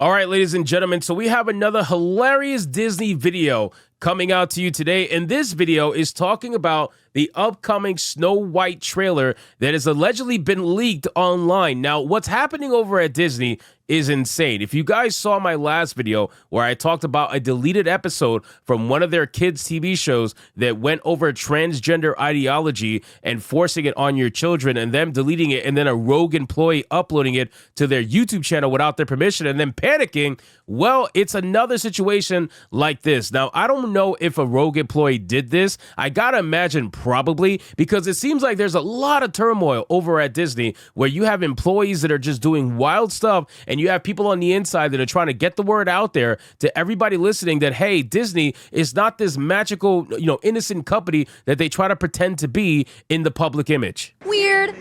All right, ladies and gentlemen, so we have another hilarious Disney video coming out to you today, and this video is talking about the upcoming Snow White trailer that has allegedly been leaked online. Now, what's happening over at Disney is insane. If you guys saw my last video where I talked about a deleted episode from one of their kids' TV shows that went over transgender ideology and forcing it on your children and them deleting it and then a rogue employee uploading it to their YouTube channel without their permission and then panicking, well, it's another situation like this. Now, I don't know if a rogue employee did this. I gotta imagine probably, because it seems like there's a lot of turmoil over at Disney where you have employees that are just doing wild stuff and you have people on the inside that are trying to get the word out there to everybody listening that, hey, Disney is not this magical, innocent company that they try to pretend to be in the public image. Weird.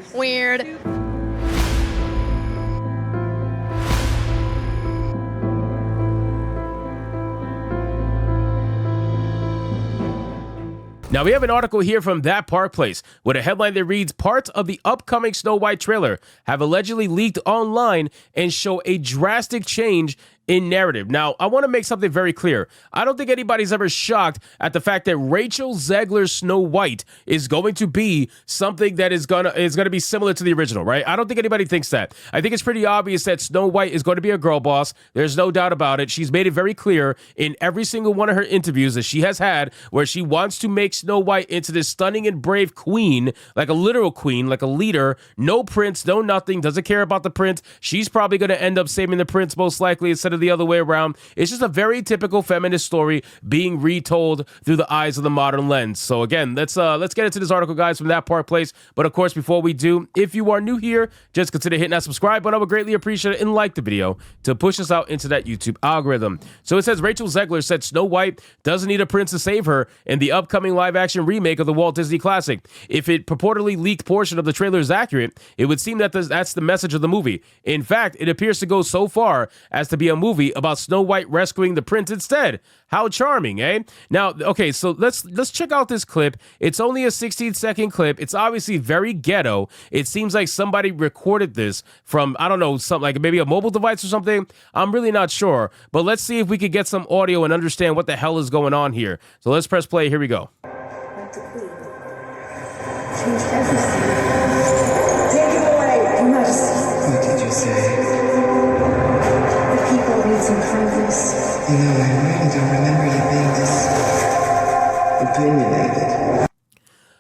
Now, we have an article here from That Park Place with a headline that reads, parts of the upcoming Snow White trailer have allegedly leaked online and show a drastic change in narrative. Now, I want to make something very clear. I don't think anybody's ever shocked at the fact that Rachel Zegler's Snow White is going to be something that is gonna be similar to the original, right? I don't think anybody thinks that. I think it's pretty obvious that Snow White is going to be a girl boss. There's no doubt about it. She's made it very clear in every single one of her interviews that she has had where she wants to make Snow White into this stunning and brave queen, like a literal queen, like a leader, no prince, no nothing, doesn't care about the prince. She's probably going to end up saving the prince most likely instead of the other way around. It's just a very typical feminist story being retold through the eyes of the modern lens. So again, let's get into this article, guys, from That Park Place. But of course, before we do, if you are new here, just consider hitting that subscribe button. I would greatly appreciate it and like the video to push us out into that YouTube algorithm. So it says Rachel Zegler said Snow White doesn't need a prince to save her in the upcoming live-action remake of the Walt Disney classic. If it purportedly leaked portion of the trailer is accurate, it would seem that that's the message of the movie. In fact, it appears to go so far as to be a movie about Snow White rescuing the prince instead. How charming, eh? Now, okay, so let's check out this clip. It's only a 16-second clip. It's obviously very ghetto. It seems like somebody recorded this from, I don't know, something like maybe a mobile device or something. I'm really not sure. But let's see if we could get some audio and understand what the hell is going on here. So let's press play. Here we go. Change everything. Take it away, Your Majesty. What did you say? The people need some kindness. I really don't remember you being this opinionated.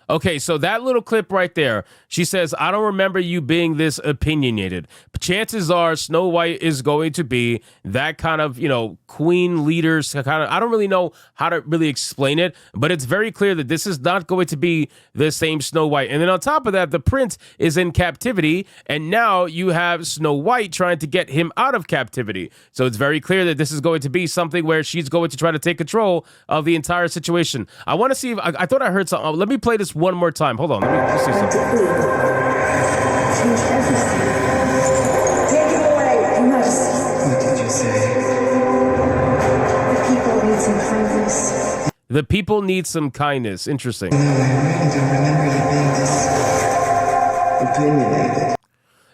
Okay, so that little clip right there, she says, I don't remember you being this opinionated. But chances are Snow White is going to be that kind of, queen leader kind of, I don't really know how to really explain it, but it's very clear that this is not going to be the same Snow White. And then on top of that, the prince is in captivity, and now you have Snow White trying to get him out of captivity. So it's very clear that this is going to be something where she's going to try to take control of the entire situation. I want to see if, I thought I heard something. Let me play this one more time. Hold on. Let me see something. Change everything. Take it away, Your Majesty. What did you say? The people need some kindness. The people need some kindness. Interesting. I really don't remember you being this opinionated.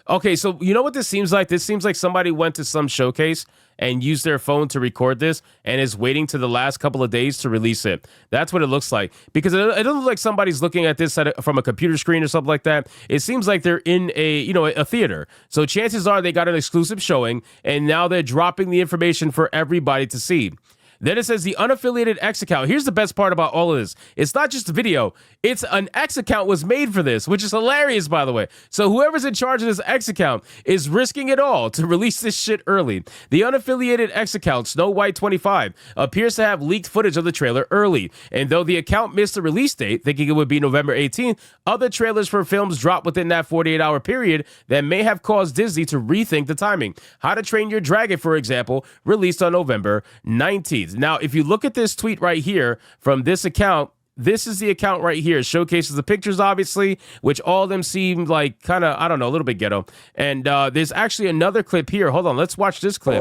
Okay, so you know what this seems like? This seems like somebody went to some showcase and used their phone to record this and is waiting to the last couple of days to release it. That's what it looks like. Because it doesn't look like somebody's looking at this from a computer screen or something like that. It seems like they're in a theater. So chances are they got an exclusive showing and now they're dropping the information for everybody to see. Then it says the unaffiliated X account. Here's the best part about all of this. It's not just a video. It's an X account was made for this, which is hilarious, by the way. So whoever's in charge of this X account is risking it all to release this shit early. The unaffiliated X account, Snow White 25, appears to have leaked footage of the trailer early. And though the account missed the release date, thinking it would be November 18th, other trailers for films dropped within that 48-hour period that may have caused Disney to rethink the timing. How to Train Your Dragon, for example, released on November 19th. Now, if you look at this tweet right here from this account, this is the account right here. It showcases the pictures, obviously, which all of them seem like kind of, I don't know, a little bit ghetto. And there's actually another clip here. Hold on. Let's watch this clip.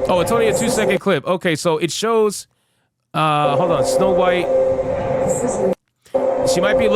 Oh, it's only a 2-second clip. Okay, so it shows, hold on, Snow White. She might be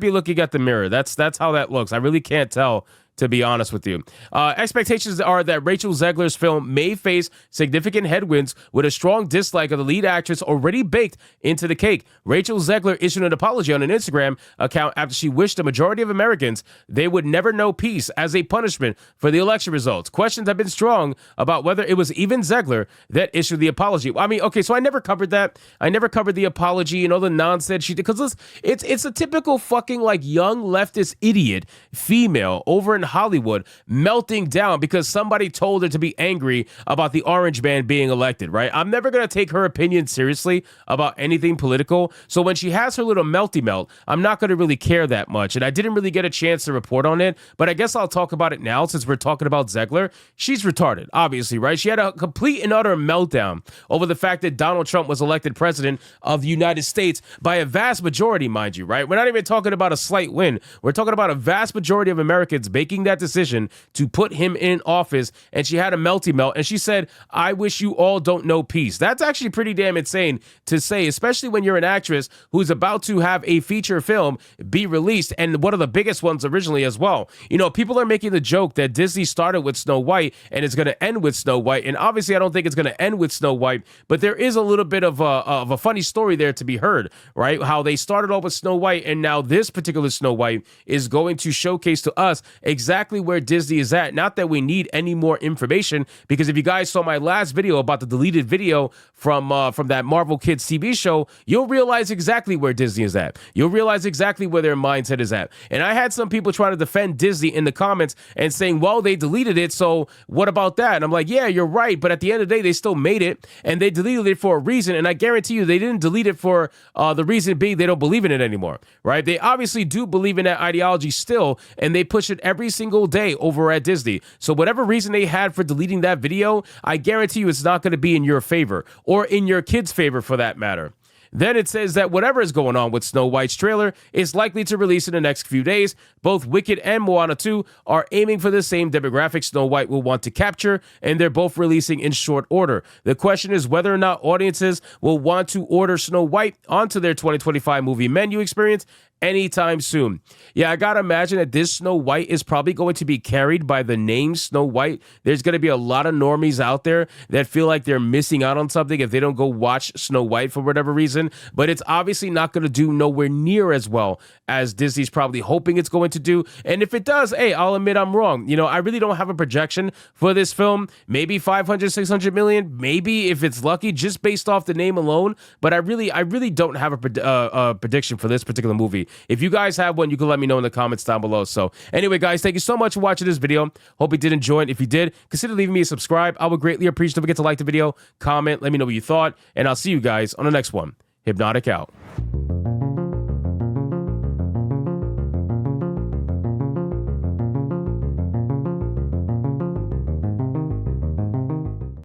looking at the mirror. That's how that looks. I really can't tell to be honest with you. Expectations are that Rachel Zegler's film may face significant headwinds with a strong dislike of the lead actress already baked into the cake. Rachel Zegler issued an apology on an Instagram account after she wished the majority of Americans they would never know peace as a punishment for the election results. Questions have been strong about whether it was even Zegler that issued the apology. I mean, okay, so I never covered that. I never covered the apology and all the nonsense she did, because it's a typical fucking like young leftist idiot female over in Hollywood melting down because somebody told her to be angry about the orange man being elected, right? I'm never going to take her opinion seriously about anything political. So when she has her little melty melt, I'm not going to really care that much. And I didn't really get a chance to report on it, but I guess I'll talk about it now since we're talking about Zegler. She's retarded, obviously, right? She had a complete and utter meltdown over the fact that Donald Trump was elected president of the United States by a vast majority, mind you, right? We're not even talking about a slight win. We're talking about a vast majority of Americans making that decision to put him in office, and she had a melty melt, and she said, I wish you all don't know peace. That's actually pretty damn insane to say, especially when you're an actress who's about to have a feature film be released, and one of the biggest ones originally as well. You know, people are making the joke that Disney started with Snow White and it's going to end with Snow White, and obviously I don't think it's going to end with Snow White, but there is a little bit of a funny story there to be heard, right? How they started off with Snow White, and now this particular Snow White is going to showcase to us exactly where Disney is at. Not that we need any more information, because if you guys saw my last video about the deleted video from that Marvel Kids TV show, you'll realize exactly where Disney is at. You'll realize exactly where their mindset is at. And I had some people try to defend Disney in the comments and saying, well, they deleted it, so what about that? And I'm like, yeah, you're right, but at the end of the day, they still made it, and they deleted it for a reason, and I guarantee you they didn't delete it for the reason being they don't believe in it anymore, right? They obviously do believe in that ideology still, and they push it every single day over at Disney. So whatever reason they had for deleting that video, I guarantee you it's not going to be in your favor, or in your kids' favor for that matter. Then it says that whatever is going on with Snow White's trailer is likely to release in the next few days. Both Wicked and Moana 2 are aiming for the same demographic Snow White will want to capture, and they're both releasing in short order. The question is whether or not audiences will want to order Snow White onto their 2025 movie menu experience anytime soon. Yeah, I gotta imagine that this Snow White is probably going to be carried by the name Snow White. There's gonna be a lot of normies out there that feel like they're missing out on something if they don't go watch Snow White for whatever reason, but it's obviously not gonna do nowhere near as well as Disney's probably hoping it's going to do. And if it does, hey, I'll admit I'm wrong. You know, I really don't have a projection for this film. Maybe 500, 600 million, maybe if it's lucky, just based off the name alone. But I really don't have a prediction for this particular movie. If you guys have one, you can let me know in the comments down below. So anyway, guys, thank you so much for watching this video. Hope you did enjoy it. If you did, consider leaving me a subscribe. I would greatly appreciate it. Don't forget to like the video, comment, let me know what you thought, and I'll see you guys on the next one. Hypnotic out.